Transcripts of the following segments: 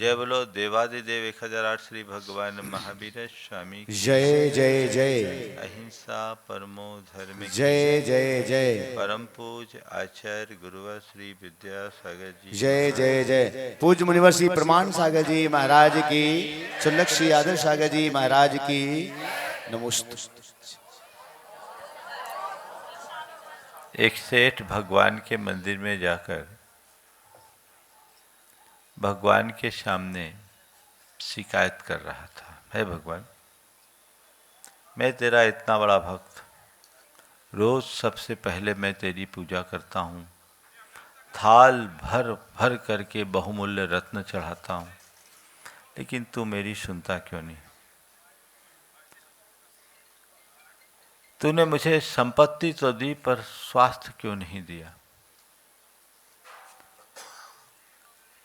जय बोलो देवादिदेव 1008 श्री भगवान महावीर स्वामी की जय जय जय अहिंसा परमो धर्म की जय जय जय परम पूज आचार्य गुरुवर श्री विद्यासागर जी जय जय जय पूज्य मुनिवर श्री प्रमाण सागर जी महाराज की, सुलक श्री आदर सागर जी महाराज की नमोस्तु। एक सेठ भगवान के मंदिर में जाकर भगवान के सामने शिकायत कर रहा था, हे भगवान, मैं तेरा इतना बड़ा भक्त, रोज सबसे पहले मैं तेरी पूजा करता हूँ, थाल भर भर करके बहुमूल्य रत्न चढ़ाता हूँ, लेकिन तू मेरी सुनता क्यों नहीं? तूने मुझे संपत्ति तो दी पर स्वास्थ्य क्यों नहीं दिया?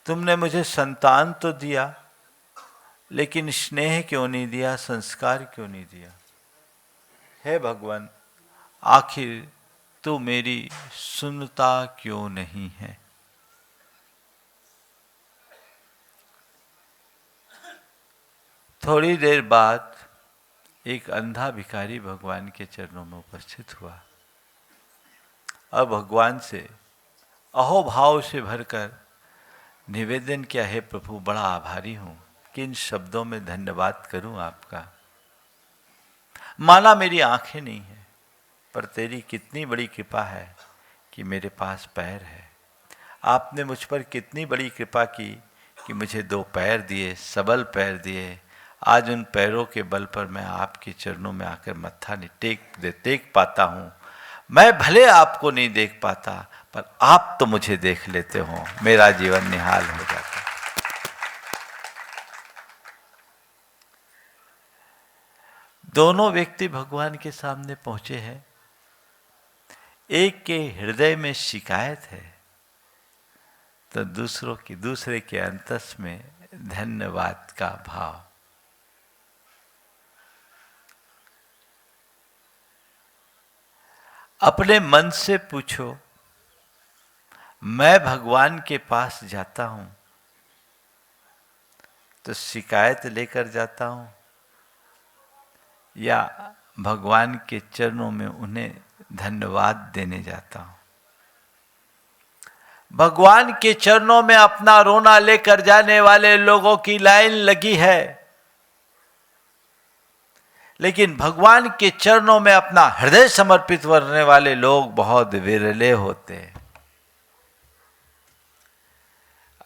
तुमने मुझे संतान तो दिया लेकिन स्नेह क्यों नहीं दिया, संस्कार क्यों नहीं दिया? हे भगवान, आखिर तू मेरी सुनता क्यों नहीं है? थोड़ी देर बाद एक अंधा भिखारी भगवान के चरणों में उपस्थित हुआ और भगवान से अहोभाव से भरकर निवेदन किया, है प्रभु, बड़ा आभारी हूं, किन शब्दों में धन्यवाद करूं आपका। माना मेरी आंखें नहीं है, पर तेरी कितनी बड़ी कृपा है कि मेरे पास पैर है। आपने मुझ पर कितनी बड़ी कृपा की कि मुझे 2 पैर दिए, सबल पैर दिए। आज उन पैरों के बल पर मैं आपके चरणों में आकर मत्था टेक पाता हूँ। मैं भले आपको नहीं देख पाता, पर आप तो मुझे देख लेते हो, मेरा जीवन निहाल हो जाता। दोनों व्यक्ति भगवान के सामने पहुंचे हैं। एक के हृदय में शिकायत है तो दूसरे के अंतस में धन्यवाद का भाव। अपने मन से पूछो, मैं भगवान के पास जाता हूं तो शिकायत लेकर जाता हूं या भगवान के चरणों में उन्हें धन्यवाद देने जाता हूं? भगवान के चरणों में अपना रोना लेकर जाने वाले लोगों की लाइन लगी है, लेकिन भगवान के चरणों में अपना हृदय समर्पित करने वाले लोग बहुत विरले होते हैं।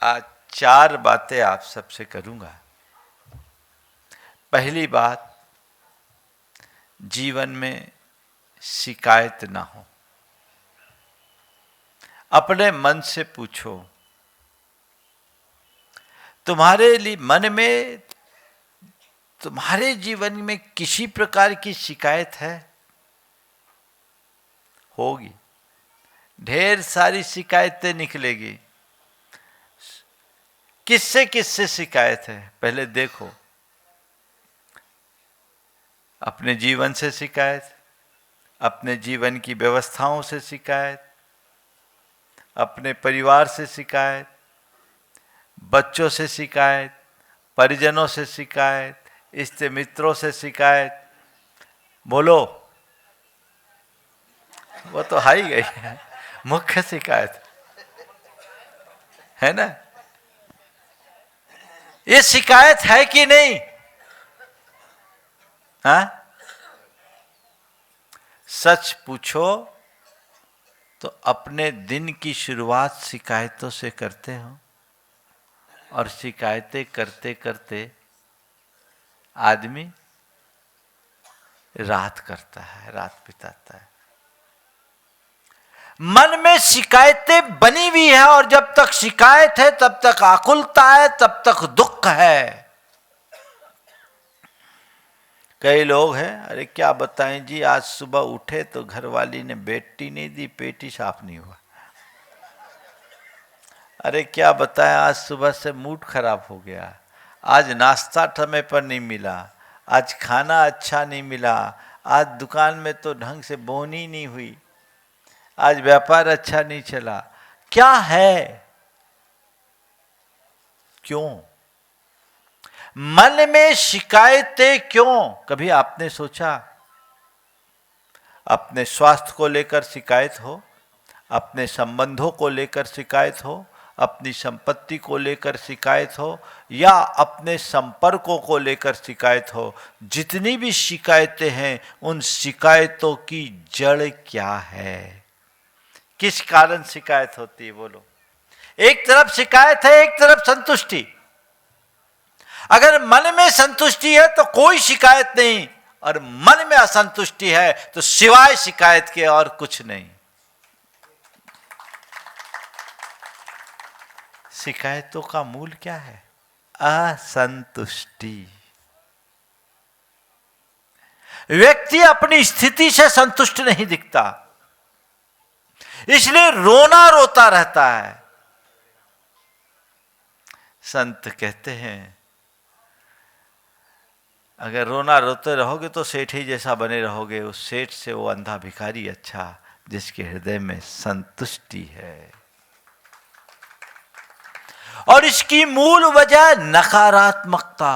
आज 4 बातें आप सबसे करूंगा। पहली बात, जीवन में शिकायत ना हो। अपने मन से पूछो, तुम्हारे लिए मन में, तुम्हारे जीवन में किसी प्रकार की शिकायत है? होगी, ढेर सारी शिकायतें निकलेगी। किससे किससे शिकायत है? पहले देखो, अपने जीवन से शिकायत, अपने जीवन की व्यवस्थाओं से शिकायत, अपने परिवार से शिकायत, बच्चों से शिकायत, परिजनों से शिकायत, इष्ट मित्रों से शिकायत। बोलो, वो तो हाई गई है, मुख्य शिकायत है ना? ये शिकायत है कि नहीं? हाँ, सच पूछो तो अपने दिन की शुरुआत शिकायतों से करते हो, और शिकायतें करते करते आदमी रात करता है, रात बिताता है। मन में शिकायतें बनी हुई है, और जब तक शिकायत है तब तक आकुलता है, तब तक दुख है। कई लोग हैं, अरे क्या बताएं जी, आज सुबह उठे तो घरवाली ने बेटी नहीं दी, पेट ही साफ नहीं हुआ। अरे क्या बताएं, आज सुबह से मूड खराब हो गया, आज नाश्ता समय पर नहीं मिला, आज खाना अच्छा नहीं मिला, आज दुकान में तो ढंग से बोनी नहीं हुई, आज व्यापार अच्छा नहीं चला। क्या है? क्यों? मन में शिकायतें क्यों? कभी आपने सोचा? अपने स्वास्थ्य को लेकर शिकायत हो, अपने संबंधों को लेकर शिकायत हो, अपनी संपत्ति को लेकर शिकायत हो, या अपने संपर्कों को लेकर शिकायत हो, जितनी भी शिकायतें हैं उन शिकायतों की जड़ क्या है? किस कारण शिकायत होती है? बोलो। एक तरफ शिकायत है, एक तरफ संतुष्टि। अगर मन में संतुष्टि है तो कोई शिकायत नहीं, और मन में असंतुष्टि है तो सिवाय शिकायत के और कुछ नहीं। शिकायतों का मूल क्या है? असंतुष्टि। व्यक्ति अपनी स्थिति से संतुष्ट नहीं दिखता, इसलिए रोना रोता रहता है। संत कहते हैं, अगर रोना रोते रहोगे तो सेठ ही जैसा बने रहोगे। उस सेठ से वो अंधा भिखारी अच्छा, जिसके हृदय में संतुष्टि है। और इसकी मूल वजह नकारात्मकता।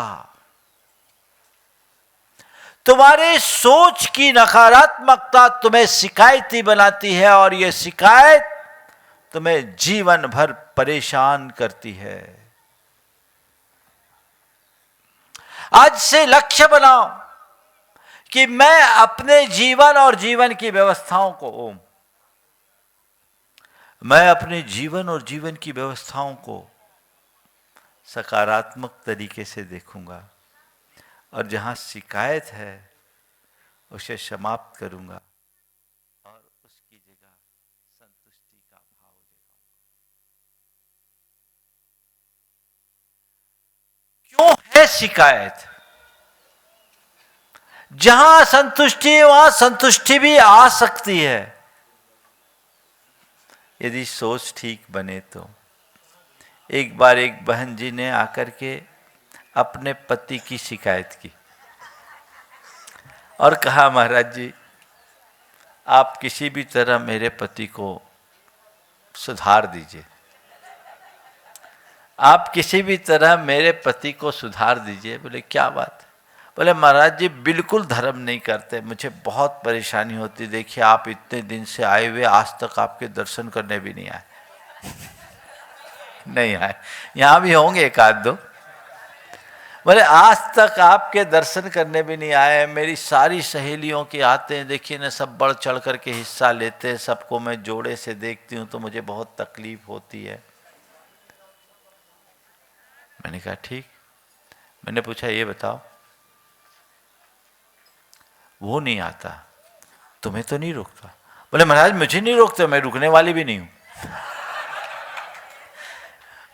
तुम्हारे सोच की नकारात्मकता तुम्हें शिकायती बनाती है, और यह शिकायत तुम्हें जीवन भर परेशान करती है। आज से लक्ष्य बनाओ कि मैं अपने जीवन और जीवन की व्यवस्थाओं को, मैं अपने जीवन और जीवन की व्यवस्थाओं को सकारात्मक तरीके से देखूंगा, और जहां शिकायत है उसे समाप्त करूंगा, और उसकी जगह संतुष्टि का भाव जगाऊंगा। क्यों है शिकायत? जहां असंतुष्टि है वहां संतुष्टि भी आ सकती है, यदि सोच ठीक बने तो। एक बार एक बहन जी ने आकर के अपने पति की शिकायत की और कहा, महाराज जी आप किसी भी तरह मेरे पति को सुधार दीजिए, आप किसी भी तरह मेरे पति को सुधार दीजिए। बोले क्या बात? बोले महाराज जी बिल्कुल धर्म नहीं करते, मुझे बहुत परेशानी होती। देखिए आप इतने दिन से आए हुए, आज तक आपके दर्शन करने भी नहीं आए। नहीं आए, यहां भी होंगे एक आध दो। बोले आज तक आपके दर्शन करने भी नहीं आए। मेरी सारी सहेलियों के आते हैं, देखिए ना, सब बढ़ चढ़ करके हिस्सा लेते हैं, सबको मैं जोड़े से देखती हूँ तो मुझे बहुत तकलीफ होती है। मैंने कहा ठीक। मैंने पूछा ये बताओ, वो नहीं आता तुम्हें तो नहीं रोकता? बोले महाराज मुझे नहीं रोकते, मैं रुकने वाली भी नहीं हूं।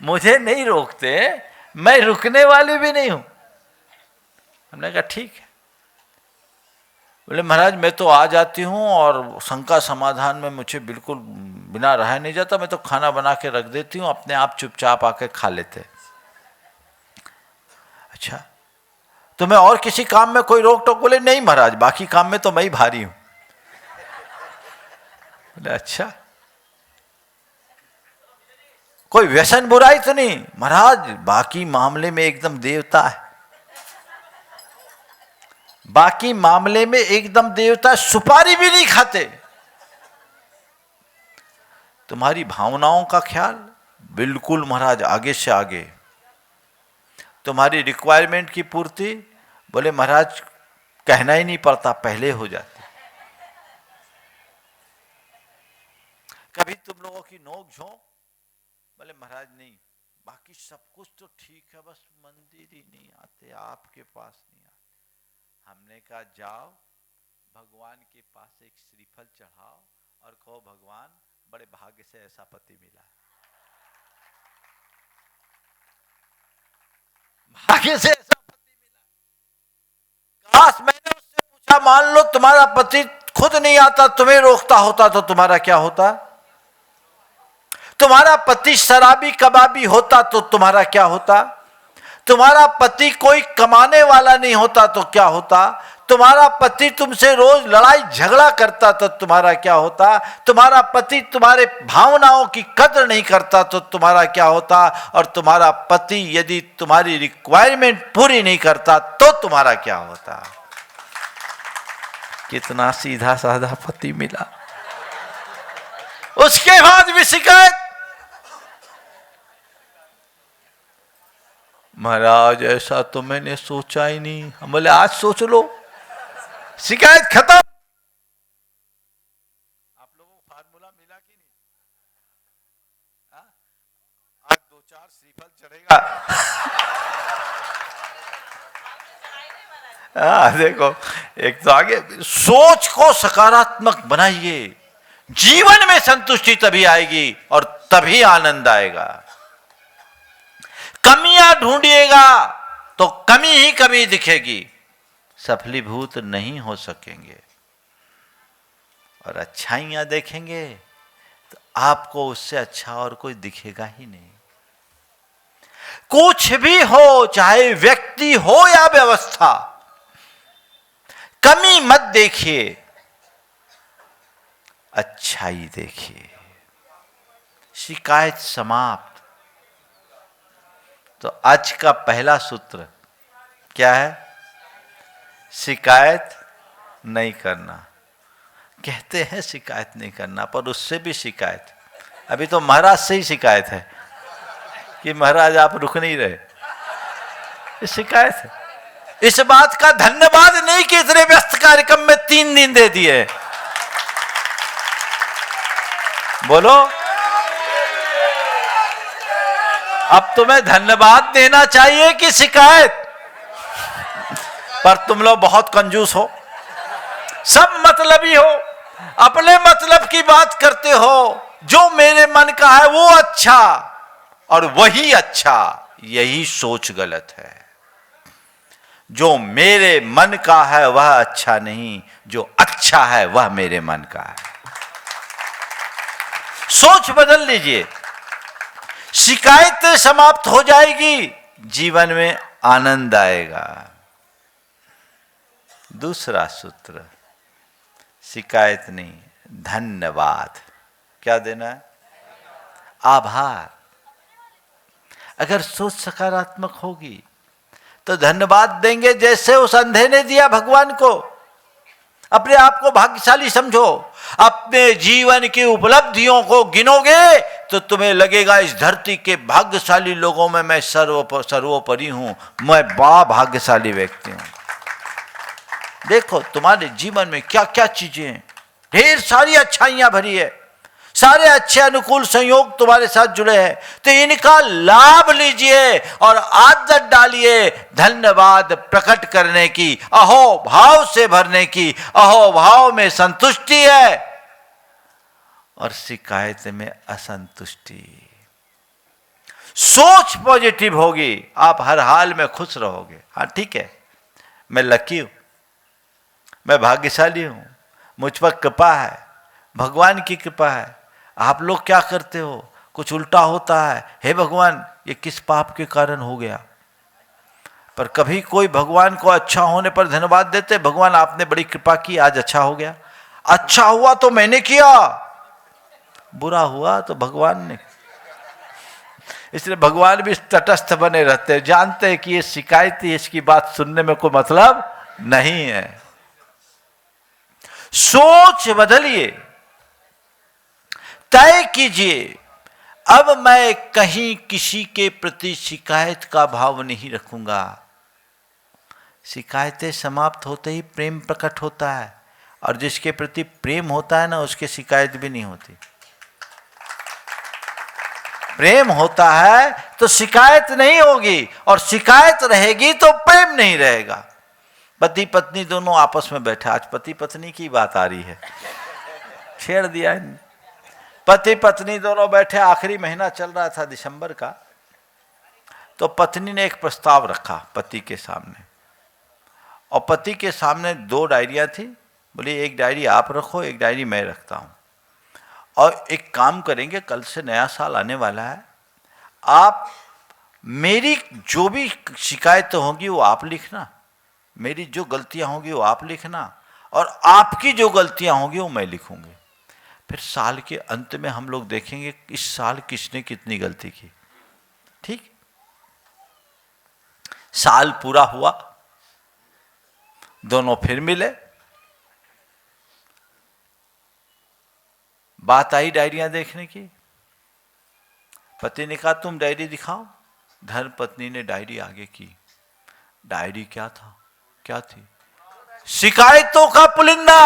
मुझे नहीं रोकते, मैं रुकने वाली भी नहीं हूं। हमने कहा ठीक है। बोले महाराज मैं तो आ जाती हूं और शंका समाधान में मुझे बिल्कुल बिना रहा नहीं जाता, मैं तो खाना बना के रख देती हूं, अपने आप चुपचाप आके खा लेते। अच्छा तुम्हें और किसी काम में कोई रोक टोक? बोले नहीं महाराज बाकी काम में तो मैं ही भारी हूं। बोले अच्छा कोई व्यसन बुराई तो नहीं? महाराज बाकी मामले में एकदम देवता है, बाकी मामले में एकदम देवता, सुपारी भी नहीं खाते। तुम्हारी भावनाओं का ख्याल बिल्कुल महाराज आगे से आगे। तुम्हारी रिक्वायरमेंट की पूर्ति, बोले महाराज कहना ही नहीं पड़ता, पहले हो जाती। कभी तुम लोगों की नोक झोंक? बोले महाराज नहीं, बाकी सब कुछ तो ठीक है, बस मंदिर ही नहीं आते, आपके पास नहीं आते। हमने कहा जाओ भगवान के पास एक श्रीफल चढ़ाओ और कहो भगवान बड़े भाग्य से ऐसा पति मिला, भाग्य से ऐसा पति मिला। काश मैंने उससे पूछा, मान लो तुम्हारा पति खुद नहीं आता, तुम्हें रोकता होता तो तुम्हारा क्या होता? तुम्हारा पति शराबी कबाबी होता तो तुम्हारा क्या होता? तुम्हारा पति कोई कमाने वाला नहीं होता तो क्या होता? तुम्हारा पति तुमसे रोज लड़ाई झगड़ा करता तो तुम्हारा क्या होता? तुम्हारा पति तुम्हारे भावनाओं की कदर नहीं करता तो तुम्हारा क्या होता? और तुम्हारा पति यदि तुम्हारी रिक्वायरमेंट पूरी नहीं करता तो तुम्हारा क्या होता? कितना सीधा साधा पति मिला, उसके बाद भी शिकायत। महाराज ऐसा तो मैंने सोचा ही नहीं। हम बोले आज सोच लो, शिकायत खत्म। आप लोगों को फार्मूला मिला कि नहीं? आज 2-4 श्रीफल चढ़ेगा। देखो, एक तो आगे सोच को सकारात्मक बनाइए, जीवन में संतुष्टि तभी आएगी और तभी आनंद आएगा। कमियां ढूंढिएगा तो कमी ही कमी दिखेगी, सफलीभूत नहीं हो सकेंगे। और अच्छाइयां देखेंगे तो आपको उससे अच्छा और कोई दिखेगा ही नहीं। कुछ भी हो, चाहे व्यक्ति हो या व्यवस्था, कमी मत देखिए, अच्छाई देखिए। शिकायत समाप्त। तो आज का पहला सूत्र क्या है? शिकायत नहीं करना। कहते हैं शिकायत नहीं करना, पर उससे भी शिकायत। अभी तो महाराज से ही शिकायत है कि महाराज आप रुक नहीं रहे। ये शिकायत है। इस बात का धन्यवाद नहीं कि इतने व्यस्त कार्यक्रम में 3 दिन दे दिए। बोलो, अब तुम्हें धन्यवाद देना चाहिए कि शिकायत? पर तुम लोग बहुत कंजूस हो, सब मतलबी हो, अपने मतलब की बात करते हो। जो मेरे मन का है वो अच्छा, और वही अच्छा, यही सोच गलत है। जो मेरे मन का है वह अच्छा नहीं, जो अच्छा है वह मेरे मन का है। सोच बदल लीजिए, शिकायतें समाप्त हो जाएगी, जीवन में आनंद आएगा। दूसरा सूत्र, शिकायत नहीं, धन्यवाद। क्या देना है? आभार। अगर सोच सकारात्मक होगी तो धन्यवाद देंगे, जैसे उस अंधे ने दिया भगवान को। अपने आप को भाग्यशाली समझो। अपने जीवन की उपलब्धियों को गिनोगे तो तुम्हें लगेगा इस धरती के भाग्यशाली लोगों में मैं सर्वोपरि हूं, मैं बड़ा भाग्यशाली व्यक्ति हूं। देखो तुम्हारे जीवन में क्या क्या चीजें हैं, ढेर सारी अच्छाइयां भरी है, सारे अच्छे अनुकूल संयोग तुम्हारे साथ जुड़े हैं। तो इनका लाभ लीजिए और आदत डालिए धन्यवाद प्रकट करने की, अहो भाव से भरने की। अहो भाव में संतुष्टि है और शिकायत में असंतुष्टि। सोच पॉजिटिव होगी, आप हर हाल में खुश रहोगे। हाँ ठीक है, मैं लकी हूं, मैं भाग्यशाली हूं, मुझ पर कृपा है, भगवान की कृपा है। आप लोग क्या करते हो? कुछ उल्टा होता है, हे भगवान ये किस पाप के कारण हो गया? पर कभी कोई भगवान को अच्छा होने पर धन्यवाद देते? भगवान आपने बड़ी कृपा की, आज अच्छा हो गया। अच्छा हुआ तो मैंने किया, बुरा हुआ तो भगवान ने। इसलिए भगवान भी तटस्थ बने रहते हैं, जानते हैं कि ये शिकायत ही, इसकी बात सुनने में कोई मतलब नहीं है। सोच बदलिए, तय कीजिए, अब मैं कहीं किसी के प्रति शिकायत का भाव नहीं रखूंगा। शिकायतें समाप्त होते ही प्रेम प्रकट होता है, और जिसके प्रति प्रेम होता है ना, उसके शिकायत भी नहीं होती। प्रेम होता है तो शिकायत नहीं होगी, और शिकायत रहेगी तो प्रेम नहीं रहेगा। पति पत्नी दोनों आपस में बैठे, आज पति पत्नी की बात आ रही है, छेड़ दिया है। पति पत्नी दोनों बैठे, आखिरी महीना चल रहा था दिसंबर का। तो पत्नी ने एक प्रस्ताव रखा पति के सामने, और पति के सामने 2 डायरियां थी। बोली एक डायरी आप रखो, एक डायरी मैं रखता हूं, और एक काम करेंगे, कल से नया साल आने वाला है, आप मेरी जो भी शिकायतें होंगी वो आप लिखना, मेरी जो गलतियां होंगी वो आप लिखना, और आपकी जो गलतियां होंगी वो मैं लिखूंगी। फिर साल के अंत में हम लोग देखेंगे इस साल किसने कितनी गलती की। ठीक, साल पूरा हुआ, दोनों फिर मिले, बात आई डायरियां देखने की। पति ने कहा तुम डायरी दिखाओ, धर्म पत्नी ने डायरी आगे की। डायरी क्या था, क्या थी? शिकायतों का पुलिंदा।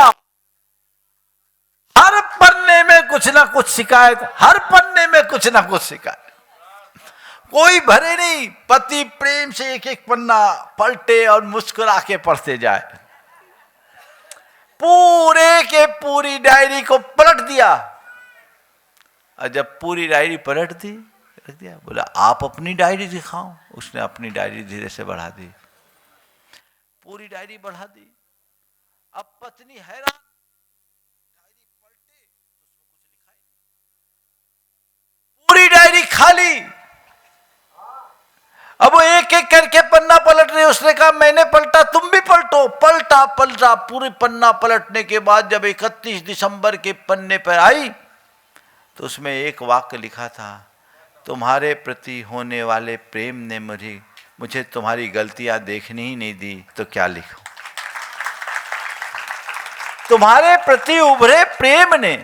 हर पन्ने में कुछ ना कुछ शिकायत, हर पन्ने में कुछ ना कुछ शिकायत, कोई भरे नहीं। पति प्रेम से एक एक पन्ना पलटे और मुस्कुरा के पढ़ते जाए, पूरे के पूरी डायरी को पलट दिया। और जब पूरी डायरी पलट दी, रख दिया, बोला आप अपनी डायरी दिखाओ। उसने अपनी डायरी धीरे से बढ़ा दी, पूरी डायरी बढ़ा दी। अब पत्नी हैरान, डायरी पलटे तो उसमें कुछ लिखा ही नहीं, पूरी डायरी खाली। अब वो एक एक करके पन्ना पलट रहे। उसने कहा मैंने पलटा, तुम भी पलटो। पलटा पलटा, पूरी पन्ना पलटने के बाद जब 31 दिसंबर के पन्ने पर आई तो उसमें एक वाक्य लिखा था, तुम्हारे प्रति होने वाले प्रेम ने मुझे तुम्हारी गलतियां देखने ही नहीं दी, तो क्या लिखूं। तुम्हारे प्रति उभरे प्रेम ने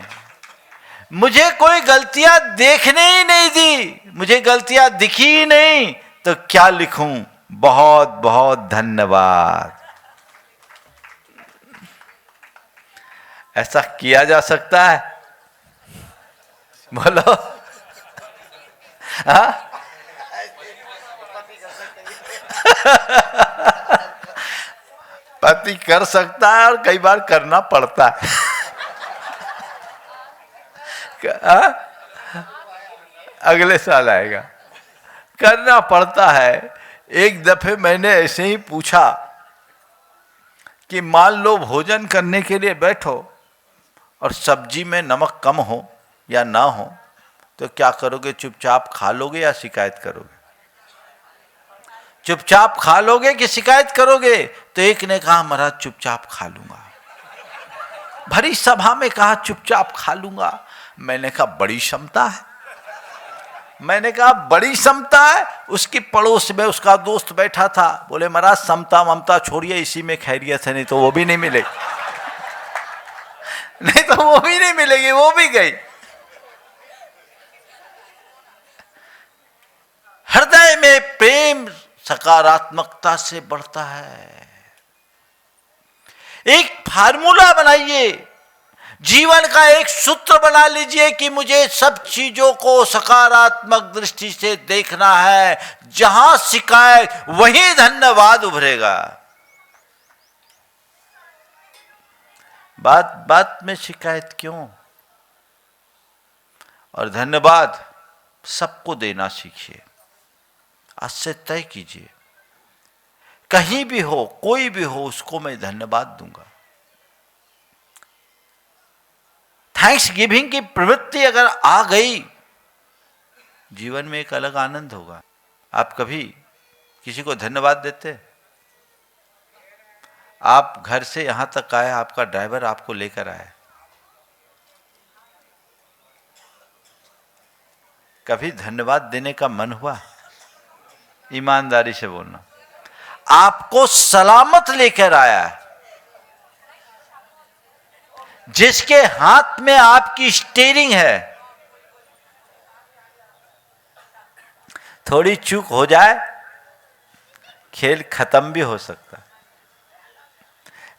मुझे कोई गलतियां देखने ही नहीं दी, मुझे गलतियां दिखी ही नहीं, तो क्या लिखूं। बहुत बहुत धन्यवाद। ऐसा किया जा सकता है? बोलो। हाँ? पति कर सकता है और कई बार करना पड़ता है। अगले साल आएगा, करना पड़ता है। एक दफे मैंने ऐसे ही पूछा कि मान लो भोजन करने के लिए बैठो और सब्जी में नमक कम हो या ना हो, तो क्या करोगे? चुपचाप खा लोगे या शिकायत करोगे? चुपचाप खा लोगे कि शिकायत करोगे? तो एक ने कहा महाराज चुपचाप खा लूंगा। भरी सभा में कहा चुपचाप खा लूंगा। मैंने कहा बड़ी क्षमता है। मैंने कहा बड़ी क्षमता है। उसकी पड़ोस में उसका दोस्त बैठा था, बोले महाराज समता ममता छोड़िए, इसी में खैरियत है, नहीं तो वो भी नहीं मिलेगी। नहीं तो वो भी नहीं मिलेगी, वो भी गई। हृदय में प्रेम सकारात्मकता से बढ़ता है। एक फार्मूला बनाइए, जीवन का एक सूत्र बना लीजिए कि मुझे सब चीजों को सकारात्मक दृष्टि से देखना है। जहां शिकायत वहीं धन्यवाद उभरेगा। बात बात में शिकायत क्यों? और धन्यवाद सबको देना सीखिए। आज से तय कीजिए, कहीं भी हो, कोई भी हो, उसको मैं धन्यवाद दूंगा। थैंक्स गिविंग की प्रवृत्ति अगर आ गई, जीवन में एक अलग आनंद होगा। आप कभी किसी को धन्यवाद देते? आप घर से यहां तक आए, आपका ड्राइवर आपको लेकर आया, कभी धन्यवाद देने का मन हुआ? ईमानदारी से बोलना। आपको सलामत लेकर आया, जिसके हाथ में आपकी स्टीयरिंग है, थोड़ी चूक हो जाए खेल खत्म भी हो सकता है,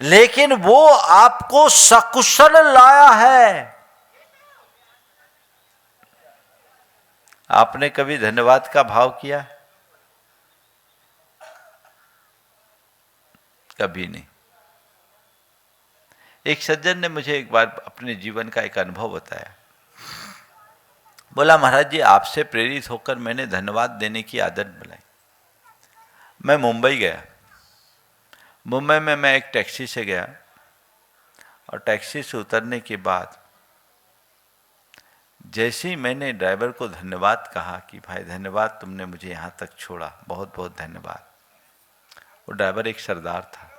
लेकिन वो आपको सकुशल लाया है। आपने कभी धन्यवाद का भाव किया? कभी नहीं। एक सज्जन ने मुझे एक बार अपने जीवन का एक अनुभव बताया। बोला महाराज जी, आपसे प्रेरित होकर मैंने धन्यवाद देने की आदत बनाई। मैं मुंबई गया। मुंबई में मैं एक टैक्सी से गया और टैक्सी से उतरने के बाद जैसे ही मैंने ड्राइवर को धन्यवाद कहा कि भाई धन्यवाद, तुमने मुझे यहाँ तक छोड़ा, बहुत बहुत धन्यवाद। वो ड्राइवर एक सरदार था,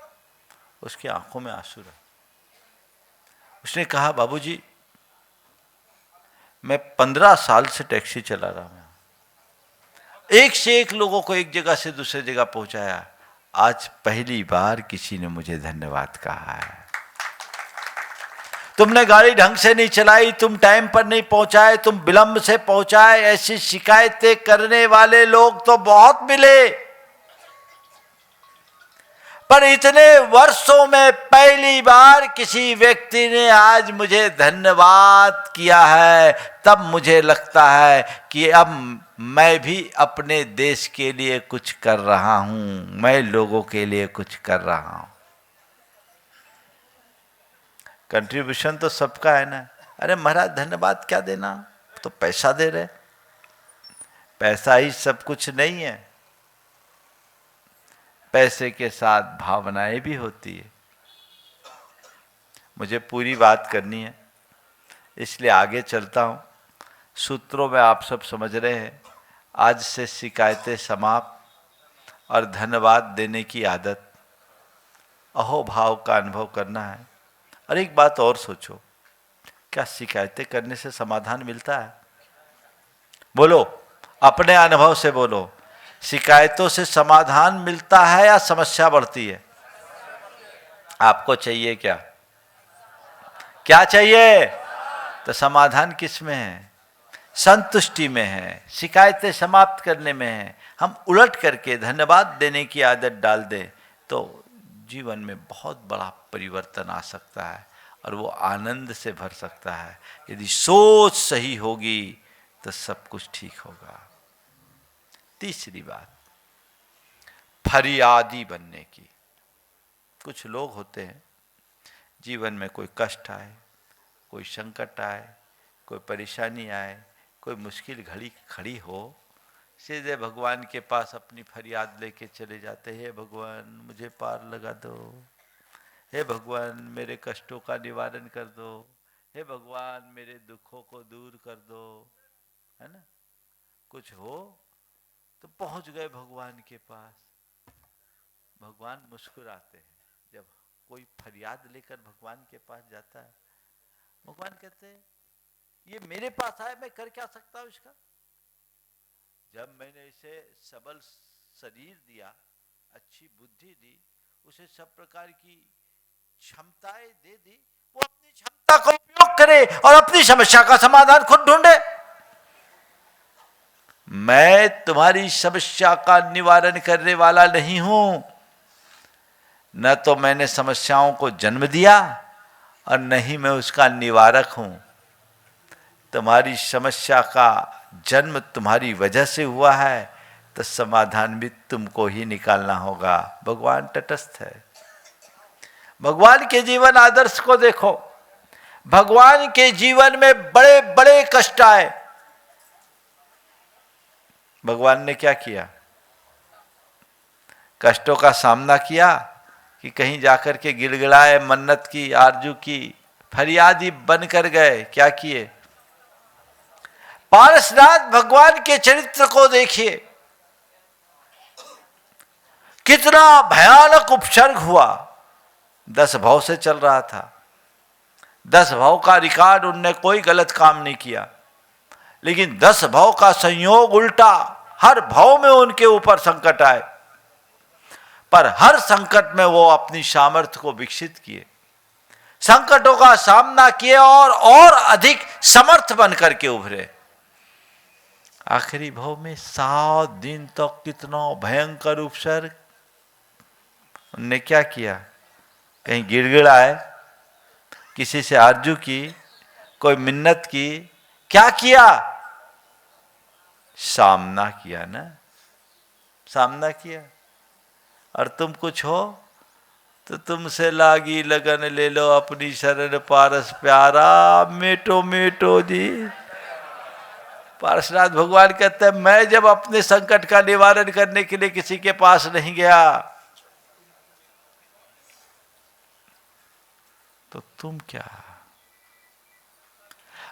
उसकी आंखों में आंसू रहे। उसने कहा, बाबूजी मैं 15 साल से टैक्सी चला रहा हूं, एक से एक लोगों को एक जगह से दूसरे जगह पहुंचाया, आज पहली बार किसी ने मुझे धन्यवाद कहा है। तुमने गाड़ी ढंग से नहीं चलाई, तुम टाइम पर नहीं पहुंचाए, तुम विलंब से पहुंचाए, ऐसी शिकायतें करने वाले लोग तो बहुत मिले, पर इतने वर्षों में पहली बार किसी व्यक्ति ने आज मुझे धन्यवाद किया है। तब मुझे लगता है कि अब मैं भी अपने देश के लिए कुछ कर रहा हूं, मैं लोगों के लिए कुछ कर रहा हूं। कंट्रीब्यूशन तो सबका है ना। अरे महाराज धन्यवाद क्या देना, तो पैसा दे रहे, पैसा ही सब कुछ नहीं है, पैसे के साथ भावनाएं भी होती है। मुझे पूरी बात करनी है, इसलिए आगे चलता हूं। सूत्रों में आप सब समझ रहे हैं, आज से शिकायतें समाप्त और धन्यवाद देने की आदत, अहोभाव का अनुभव करना है। और एक बात और सोचो, क्या शिकायतें करने से समाधान मिलता है? बोलो, अपने अनुभव से बोलो, शिकायतों से समाधान मिलता है या समस्या बढ़ती है? आपको चाहिए क्या? क्या चाहिए? तो समाधान किस में है? संतुष्टि में है, शिकायतें समाप्त करने में है। हम उलट करके धन्यवाद देने की आदत डाल दें तो जीवन में बहुत बड़ा परिवर्तन आ सकता है और वो आनंद से भर सकता है। यदि सोच सही होगी तो सब कुछ ठीक होगा। तीसरी बात, फरियादी बनने की। कुछ लोग होते हैं, जीवन में कोई कष्ट आए, कोई संकट आए, कोई परेशानी आए, कोई मुश्किल घड़ी खड़ी हो, सीधे भगवान के पास अपनी फरियाद लेके चले जाते हैं। हे भगवान मुझे पार लगा दो, हे भगवान मेरे कष्टों का निवारण कर दो, हे भगवान मेरे दुखों को दूर कर दो, है ना। कुछ हो तो पहुंच गए भगवान के पास। भगवान मुस्कुराते हैं जब कोई फरियाद लेकर भगवान के पास जाता है। भगवान कहते हैं ये मेरे पास आए, मैं कर क्या सकता हूं इसका? जब मैंने इसे सबल शरीर दिया, अच्छी बुद्धि दी, उसे सब प्रकार की क्षमताएं दे दी, वो अपनी क्षमता का उपयोग करे और अपनी समस्या का समाधान खुद ढूंढे। मैं तुम्हारी समस्या का निवारण करने वाला नहीं हूं, न तो मैंने समस्याओं को जन्म दिया और न ही मैं उसका निवारक हूं। तुम्हारी समस्या का जन्म तुम्हारी वजह से हुआ है तो समाधान भी तुमको ही निकालना होगा। भगवान तटस्थ है। भगवान के जीवन आदर्श को देखो, भगवान के जीवन में बड़े बड़े कष्ट आए, भगवान ने क्या किया? कष्टों का सामना किया कि कहीं जाकर के गिड़गिड़ाए, मन्नत की, आरजू की, फरियादी बन कर गए? क्या किए? पारसनाथ भगवान के चरित्र को देखिए, कितना भयानक उपसर्ग हुआ। 10 भव से चल रहा था, 10 भव का रिकॉर्ड, उनने कोई गलत काम नहीं किया, लेकिन 10 भव का संयोग उल्टा, हर भव में उनके ऊपर संकट आए, पर हर संकट में वो अपनी सामर्थ्य को विकसित किए, संकटों का सामना किए और अधिक समर्थ बन करके उभरे। आखिरी भव में 7 दिन तक तो कितना भयंकर उपसर्ग। उनने क्या किया? कहीं गिड़गिड़ाए, किसी से आरजू की, कोई मिन्नत की, क्या किया? सामना किया ना, सामना किया। और तुम कुछ हो तो तुमसे लागी लगन ले लो, अपनी शरण पारस प्यारा, मेटो मेटो जी। पार्श्वनाथ भगवान कहते हैं मैं जब अपने संकट का निवारण करने के लिए किसी के पास नहीं गया तो तुम क्या?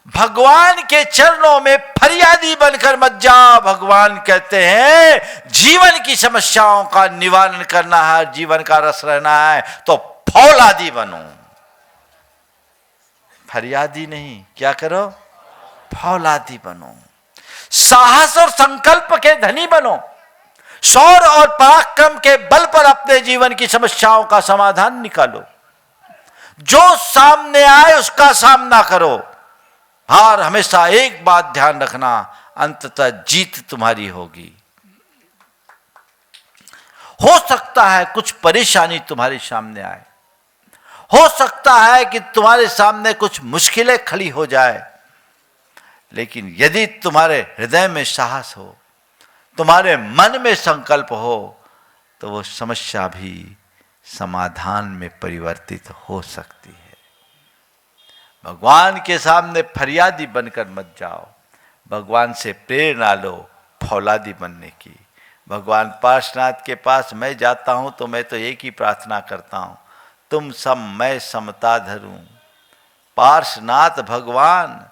भगवान के चरणों में फरियादी बनकर मत जाओ। भगवान कहते हैं जीवन की समस्याओं का निवारण करना है, जीवन का रस रहना है तो फौलादी बनो, फरियादी नहीं। क्या करो? फौलादी बनो। साहस और संकल्प के धनी बनो। शौर्य और पराक्रम के बल पर अपने जीवन की समस्याओं का समाधान निकालो। जो सामने आए उसका सामना करो। हार हमेशा एक बात ध्यान रखना, अंततः जीत तुम्हारी होगी। हो सकता है कुछ परेशानी तुम्हारे सामने आए, हो सकता है कि तुम्हारे सामने कुछ मुश्किलें खड़ी हो जाए, लेकिन यदि तुम्हारे हृदय में साहस हो, तुम्हारे मन में संकल्प हो, तो वो समस्या भी समाधान में परिवर्तित हो सकती है। भगवान के सामने फरियादी बनकर मत जाओ। भगवान से प्रेरणा लो फौलादी बनने की। भगवान पार्श्वनाथ के पास मैं जाता हूं तो मैं तो एक ही प्रार्थना करता हूं, तुम सम मैं समता धरूं। पार्श्वनाथ भगवान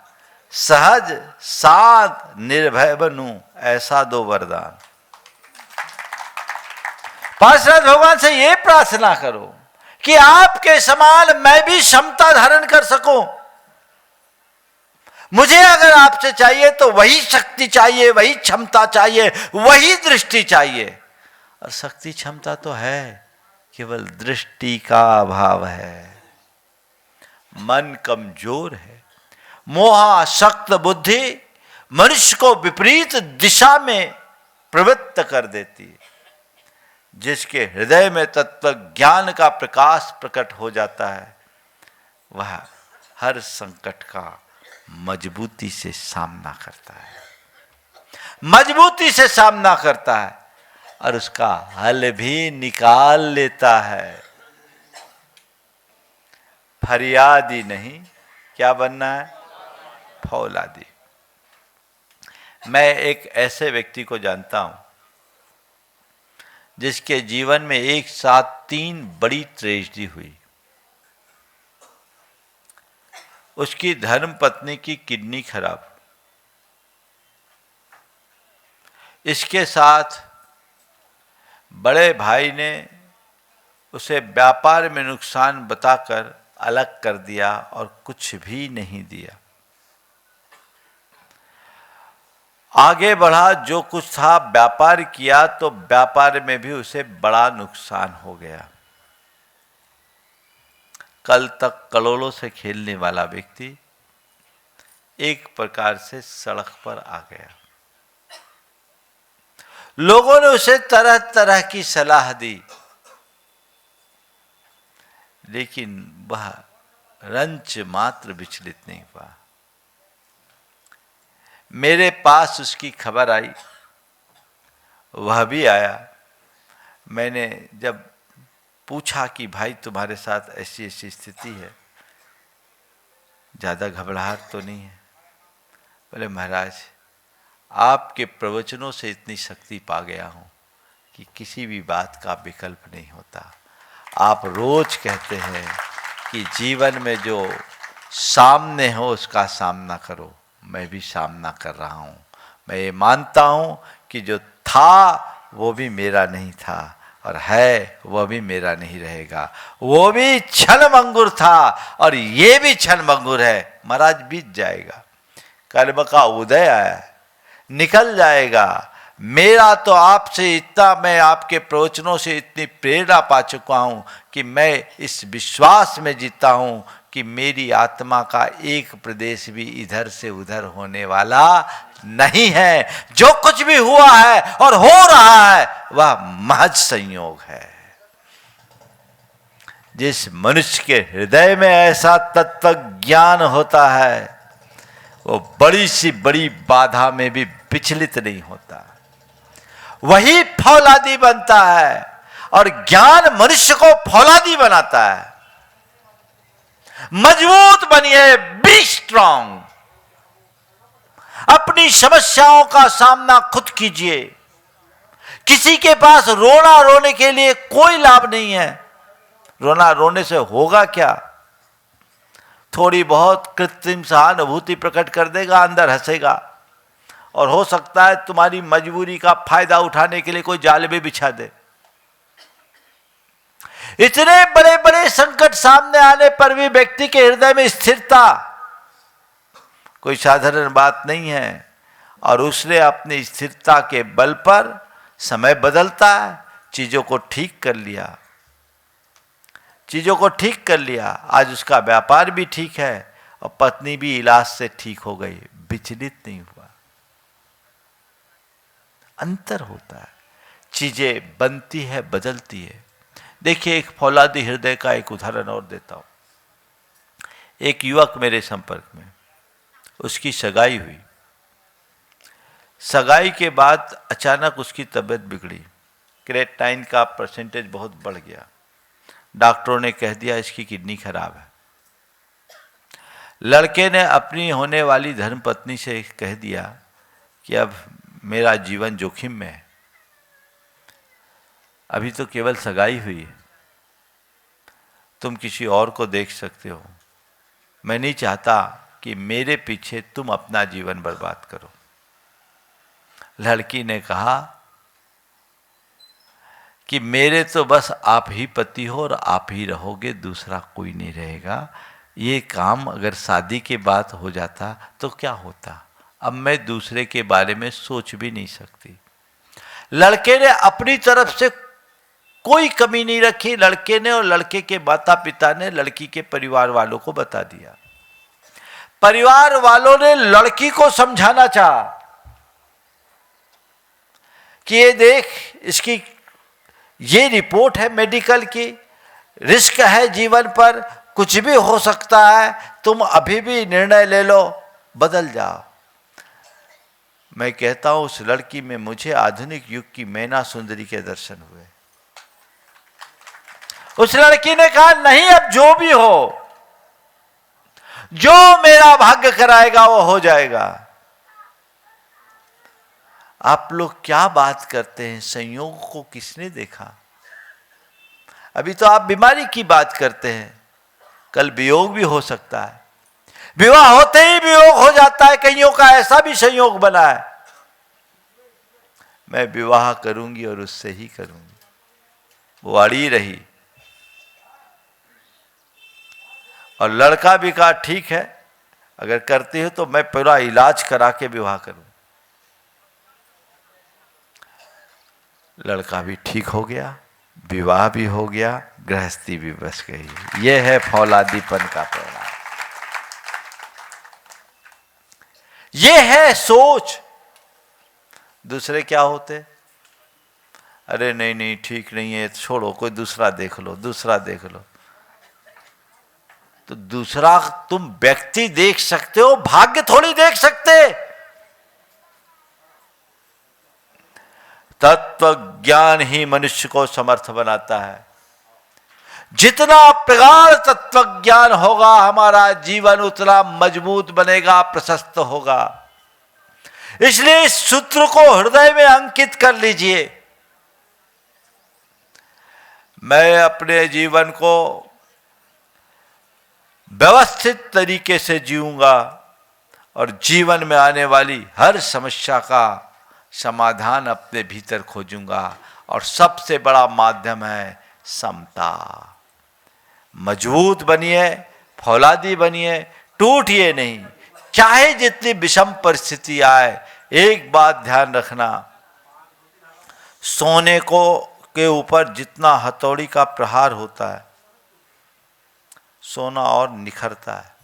सहज शांत निर्भय बनूं, ऐसा दो वरदान। पार्श्वनाथ भगवान से ये प्रार्थना करो कि आपके समान मैं भी क्षमता धारण कर सकूं। मुझे अगर आपसे चाहिए तो वही शक्ति चाहिए, वही क्षमता चाहिए, वही दृष्टि चाहिए। और शक्ति क्षमता तो है, केवल दृष्टि का अभाव है। मन कमजोर है, मोहासक्त बुद्धि मनुष्य को विपरीत दिशा में प्रवृत्त कर देती है। जिसके हृदय में तत्व ज्ञान का प्रकाश प्रकट हो जाता है, वह हर संकट का मजबूती से सामना करता है, मजबूती से सामना करता है और उसका हल भी निकाल लेता है। फरियादी नहीं, क्या बनना है? फौलादी। मैं एक ऐसे व्यक्ति को जानता हूं जिसके जीवन में एक साथ 3 बड़ी ट्रेजेडी हुई। उसकी धर्म पत्नी की किडनी खराब, इसके साथ बड़े भाई ने उसे व्यापार में नुकसान बताकर अलग कर दिया और कुछ भी नहीं दिया। आगे बढ़ा, जो कुछ था व्यापार किया तो व्यापार में भी उसे बड़ा नुकसान हो गया। कल तक करोड़ों से खेलने वाला व्यक्ति एक प्रकार से सड़क पर आ गया। लोगों ने उसे तरह तरह की सलाह दी, लेकिन वह रंच मात्र विचलित नहीं हुआ। मेरे पास उसकी खबर आई, वह भी आया। मैंने जब पूछा कि भाई तुम्हारे साथ ऐसी ऐसी स्थिति है, ज़्यादा घबराहट तो नहीं है? बोले महाराज, आपके प्रवचनों से इतनी शक्ति पा गया हूँ कि किसी भी बात का विकल्प नहीं होता। आप रोज कहते हैं कि जीवन में जो सामने हो उसका सामना करो। मैं भी सामना कर रहा हूँ। मैं ये मानता हूँ कि जो था वो भी मेरा नहीं था और है वह भी मेरा नहीं रहेगा। वो भी क्षणभंगुर था और ये भी क्षणभंगुर है। महाराज बीत जाएगा, कर्म का उदय आया, निकल जाएगा। मेरा तो आपसे इतना, मैं आपके प्रवचनों से इतनी प्रेरणा पा चुका हूँ कि मैं इस विश्वास में जीता हूँ कि मेरी आत्मा का एक प्रदेश भी इधर से उधर होने वाला नहीं है। जो कुछ भी हुआ है और हो रहा है वह महज संयोग है। जिस मनुष्य के हृदय में ऐसा तत्व ज्ञान होता है, वो बड़ी सी बड़ी बाधा में भी विचलित नहीं होता, वही फौलादी बनता है। और ज्ञान मनुष्य को फौलादी बनाता है। मजबूत बनिए, बी स्ट्रांग। अपनी समस्याओं का सामना खुद कीजिए। किसी के पास रोना रोने के लिए कोई लाभ नहीं है। रोना रोने से होगा क्या? थोड़ी बहुत कृत्रिम सहानुभूति प्रकट कर देगा, अंदर हंसेगा, और हो सकता है तुम्हारी मजबूरी का फायदा उठाने के लिए कोई जाल भी बिछा दे। इतने बड़े बड़े संकट सामने आने पर भी व्यक्ति के हृदय में स्थिरता कोई साधारण बात नहीं है, और उसने अपनी स्थिरता के बल पर समय बदलता है, चीजों को ठीक कर लिया, चीजों को ठीक कर लिया। आज उसका व्यापार भी ठीक है और पत्नी भी इलाज से ठीक हो गई, विचलित नहीं हुआ। अंतर होता है, चीजें बनती है, बदलती है। देखिए, एक फौलादी हृदय का एक उदाहरण और देता हूं। एक युवक मेरे संपर्क में, उसकी सगाई हुई। सगाई के बाद अचानक उसकी तबीयत बिगड़ी, क्रेटाइन का परसेंटेज बहुत बढ़ गया। डॉक्टरों ने कह दिया इसकी किडनी खराब है। लड़के ने अपनी होने वाली धर्मपत्नी से कह दिया कि अब मेरा जीवन जोखिम में है, अभी तो केवल सगाई हुई है, तुम किसी और को देख सकते हो, मैं नहीं चाहता कि मेरे पीछे तुम अपना जीवन बर्बाद करो। लड़की ने कहा कि मेरे तो बस आप ही पति हो और आप ही रहोगे, दूसरा कोई नहीं रहेगा। ये काम अगर शादी के बाद हो जाता तो क्या होता, अब मैं दूसरे के बारे में सोच भी नहीं सकती। लड़के ने अपनी तरफ से कोई कमी नहीं रखी। लड़के ने और लड़के के माता पिता ने लड़की के परिवार वालों को बता दिया। परिवार वालों ने लड़की को समझाना चाहा कि ये देख, इसकी ये रिपोर्ट है मेडिकल की, रिस्क है जीवन पर, कुछ भी हो सकता है, तुम अभी भी निर्णय ले लो, बदल जाओ। मैं कहता हूं उस लड़की में मुझे आधुनिक युग की मैना सुंदरी के दर्शन हुए। उस लड़की ने कहा नहीं, अब जो भी हो, जो मेरा भाग्य कराएगा वो हो जाएगा। आप लोग क्या बात करते हैं, संयोग को किसने देखा? अभी तो आप बीमारी की बात करते हैं, कल वियोग भी हो सकता है, विवाह होते ही वियोग हो जाता है। कईयों का ऐसा भी संयोग बना है, मैं विवाह करूंगी और उससे ही करूंगी, वो अड़ी रही। और लड़का भी कहा ठीक है, अगर करती हो तो मैं पूरा इलाज करा के विवाह करूं। लड़का भी ठीक हो गया, विवाह भी हो गया, गृहस्थी भी बस गई। यह है फौलादीपन का परिणाम, यह है सोच। दूसरे क्या होते, अरे नहीं नहीं ठीक नहीं है, छोड़ो, कोई दूसरा देख लो, दूसरा देख लो। तो दूसरा तुम व्यक्ति देख सकते हो, भाग्य थोड़ी देख सकते। तत्व ज्ञान ही मनुष्य को समर्थ बनाता है। जितना प्रगाढ़ तत्व ज्ञान होगा, हमारा जीवन उतना मजबूत बनेगा, प्रशस्त होगा। इसलिए इस सूत्र को हृदय में अंकित कर लीजिए। मैं अपने जीवन को व्यवस्थित तरीके से जीऊंगा और जीवन में आने वाली हर समस्या का समाधान अपने भीतर खोजूंगा। और सबसे बड़ा माध्यम है समता। मजबूत बनिए, फौलादी बनिए, टूटिए नहीं, चाहे जितनी विषम परिस्थिति आए। एक बात ध्यान रखना, सोने को के ऊपर जितना हथौड़ी का प्रहार होता है, सोना और निखरता है।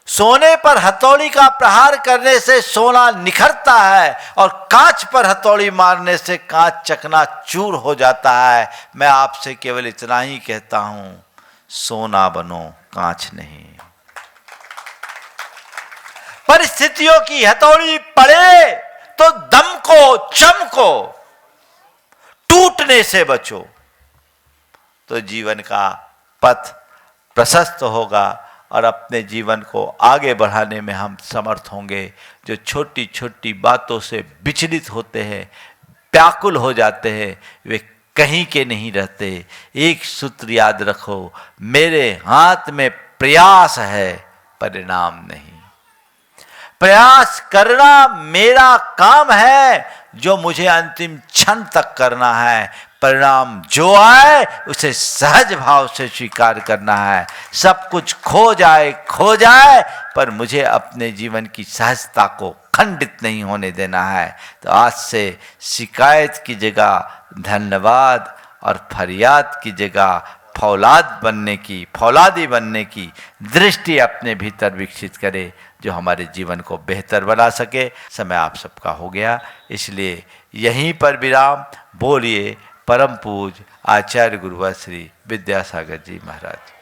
सोने पर हथौड़ी का प्रहार करने से सोना निखरता है, और कांच पर हथौड़ी मारने से कांच चकनाचूर हो जाता है। मैं आपसे केवल इतना ही कहता हूं, सोना बनो, कांच नहीं। परिस्थितियों की हथौड़ी पड़े तो दम को, चम को, टूटने से बचो, तो जीवन का पथ प्रशस्त होगा और अपने जीवन को आगे बढ़ाने में हम समर्थ होंगे। जो छोटी छोटी बातों से विचलित होते हैं, व्याकुल हो जाते हैं, वे कहीं के नहीं रहते। एक सूत्र याद रखो, मेरे हाथ में प्रयास है, परिणाम नहीं। प्रयास करना मेरा काम है, जो मुझे अंतिम क्षण तक करना है। परिणाम जो आए उसे सहज भाव से स्वीकार करना है। सब कुछ खो जाए, पर मुझे अपने जीवन की सहजता को खंडित नहीं होने देना है। तो आज से शिकायत की जगह धन्यवाद और फरियाद की जगह फौलादी बनने की दृष्टि अपने भीतर विकसित करे, जो हमारे जीवन को बेहतर बना सके। समय आप सबका हो गया, इसलिए यहीं पर विराम। बोलिए परम पूज आचार्य गुरुवर श्री विद्यासागर जी महाराज।